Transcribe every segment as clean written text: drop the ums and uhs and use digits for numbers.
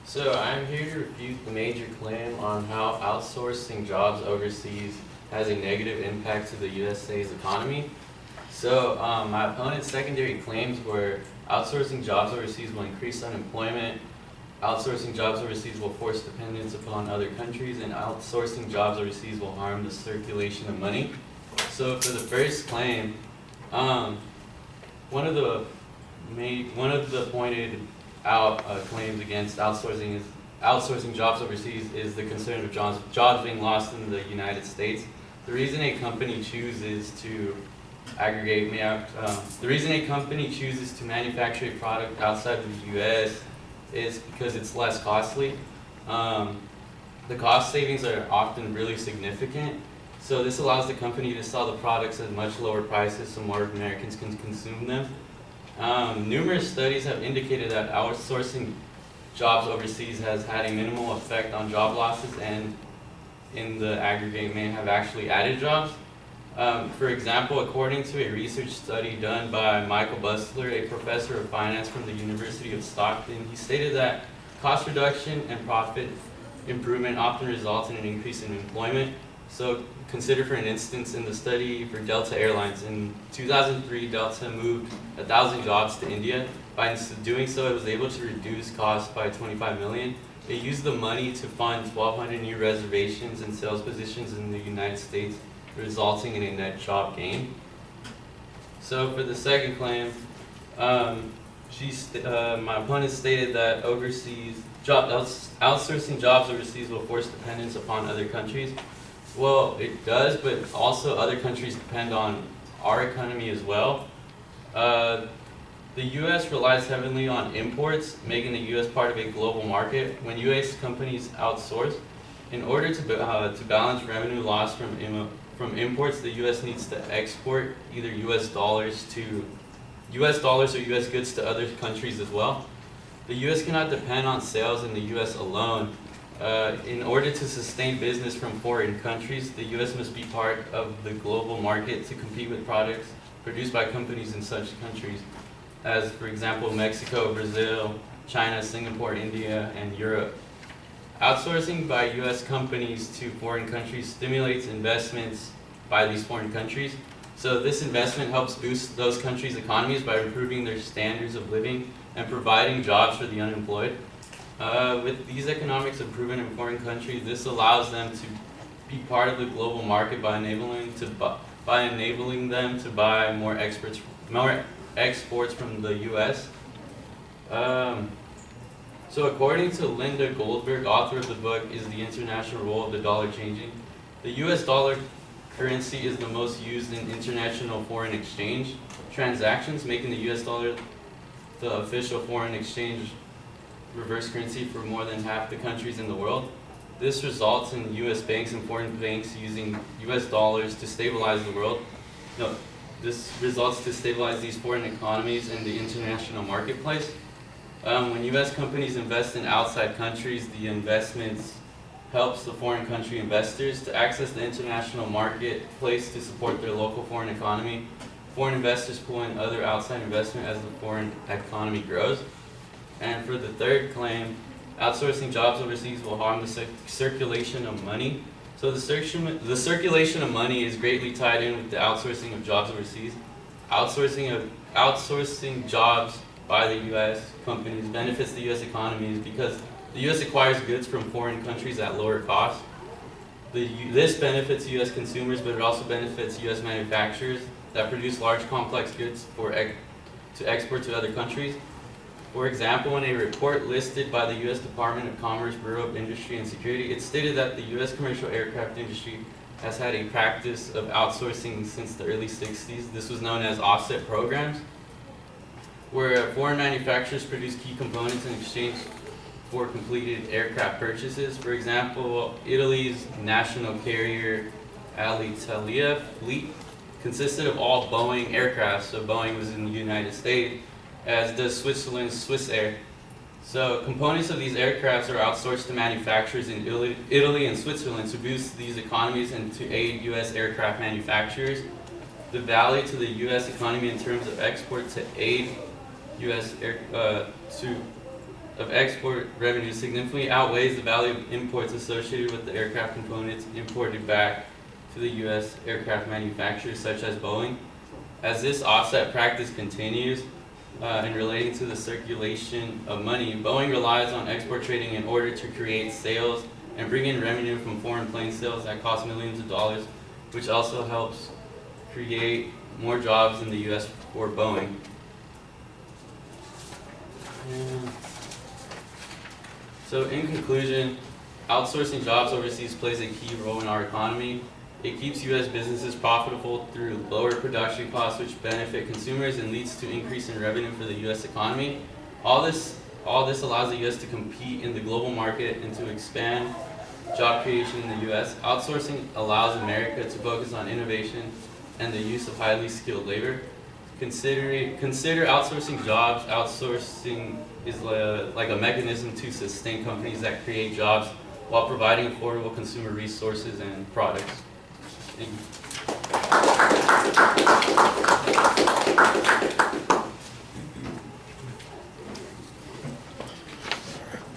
So I'm here to refute the major claim on how outsourcing jobs overseas has a negative impact to the USA's economy. My opponent's secondary claims were outsourcing jobs overseas will increase unemployment, outsourcing jobs overseas will force dependence upon other countries, and outsourcing jobs overseas will harm the circulation of money. So for the first claim, um, one of the pointed out claims against outsourcing jobs overseas is the concern of jobs being lost in the United States. The reason a company chooses to manufacture a product outside of the U.S. is because it's less costly. The cost savings are often really significant. So this allows the company to sell the products at much lower prices so more Americans can consume them. Numerous studies have indicated that outsourcing jobs overseas has had a minimal effect on job losses and in the aggregate may have actually added jobs. For example, according to a research study done by Michael Bustler, a professor of finance from the University of Stockton, he stated that cost reduction and profit improvement often results in an increase in employment. So consider for an instance in the study for Delta Airlines. In 2003, Delta moved 1,000 jobs to India. By doing so, it was able to reduce costs by $25 million. It used the money to fund 1,200 new reservations and sales positions in the United States, resulting in a net job gain. So for the second claim, my opponent stated that outsourcing jobs overseas will force dependence upon other countries. Well, it does, but also other countries depend on our economy as well. The U.S. relies heavily on imports, making the U.S. part of a global market. When U.S. companies outsource, in order to balance revenue loss from imports, the U.S. needs to export either U.S. dollars or U.S. goods to other countries as well. The U.S. cannot depend on sales in the U.S. alone. In order to sustain business from foreign countries, the U.S. must be part of the global market to compete with products produced by companies in such countries as, for example, Mexico, Brazil, China, Singapore, India, and Europe. Outsourcing by U.S. companies to foreign countries stimulates investments by these foreign countries. So this investment helps boost those countries' economies by improving their standards of living and providing jobs for the unemployed. With these economics improvement in foreign countries, this allows them to be part of the global market by enabling them to buy more exports from the U.S. So according to Linda Goldberg, author of the book Is the International Role of the Dollar Changing? The U.S. dollar currency is the most used in international foreign exchange transactions, making the U.S. dollar the official foreign exchange reverse currency for more than half the countries in the world. This results in U.S. banks and foreign banks using U.S. dollars to stabilize the world. This results to stabilize these foreign economies in the international marketplace. When U.S. companies invest in outside countries, the investments helps the foreign country investors to access the international marketplace to support their local foreign economy. Foreign investors pull in other outside investment as the foreign economy grows. And for the third claim, outsourcing jobs overseas will harm the circulation of money. So the circulation of money is greatly tied in with the outsourcing of jobs overseas. Outsourcing jobs by the U.S. companies benefits the U.S. economies because the U.S. acquires goods from foreign countries at lower cost. This benefits U.S. consumers, but it also benefits U.S. manufacturers that produce large complex goods to export to other countries. For example, in a report listed by the U.S. Department of Commerce Bureau of Industry and Security, it stated that the U.S. commercial aircraft industry has had a practice of outsourcing since the early 60s. This was known as offset programs, where foreign manufacturers produce key components in exchange for completed aircraft purchases. For example, Italy's national carrier Alitalia fleet consisted of all Boeing aircraft, so Boeing was in the United States, as does Switzerland's Swiss Air. So components of these aircrafts are outsourced to manufacturers in Italy and Switzerland to boost these economies and to aid U.S. aircraft manufacturers. The value to the U.S. economy in terms of export to aid U.S. of export revenue significantly outweighs the value of imports associated with the aircraft components imported back to the U.S. aircraft manufacturers such as Boeing. As this offset practice continues, in relating to the circulation of money, Boeing relies on export trading in order to create sales and bring in revenue from foreign plane sales that cost millions of dollars, which also helps create more jobs in the U.S. for Boeing. So in conclusion, outsourcing jobs overseas plays a key role in our economy. It keeps U.S. businesses profitable through lower production costs, which benefit consumers and leads to increase in revenue for the U.S. economy. All this allows the U.S. to compete in the global market and to expand job creation in the U.S. Outsourcing allows America to focus on innovation and the use of highly skilled labor. Consider outsourcing jobs. Outsourcing is like a mechanism to sustain companies that create jobs while providing affordable consumer resources and products. Thank you.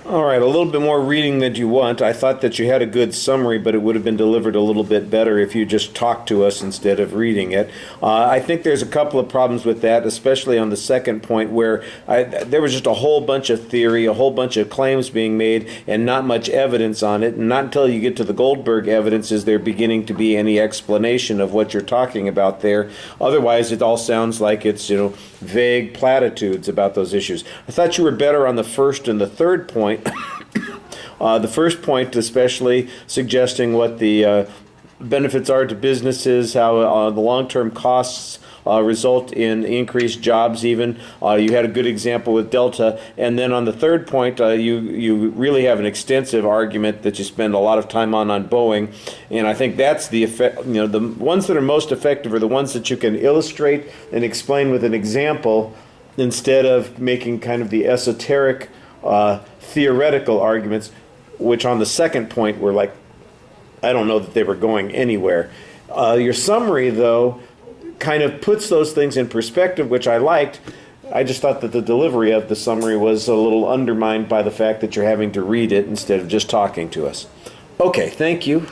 All right, a little bit more reading than you want. I thought that you had a good summary, but it would have been delivered a little bit better if you just talked to us instead of reading it. I think there's a couple of problems with that, especially on the second point where there was just a whole bunch of theory, a whole bunch of claims being made, and not much evidence on it. And not until you get to the Goldberg evidence is there beginning to be any explanation of what you're talking about there. Otherwise, it all sounds like it's, vague platitudes about those issues. I thought you were better on the first and the third point. The first point especially suggesting what the benefits are to businesses, how the long-term costs result in increased jobs even. You had a good example with Delta. And then on the third point, you really have an extensive argument that you spend a lot of time on Boeing. And I think that's the effect. The ones that are most effective are the ones that you can illustrate and explain with an example instead of making kind of the esoteric theoretical arguments, which on the second point were like, I don't know that they were going anywhere. Your summary, though, kind of puts those things in perspective, which I liked. I just thought that the delivery of the summary was a little undermined by the fact that you're having to read it instead of just talking to us. Okay, thank you.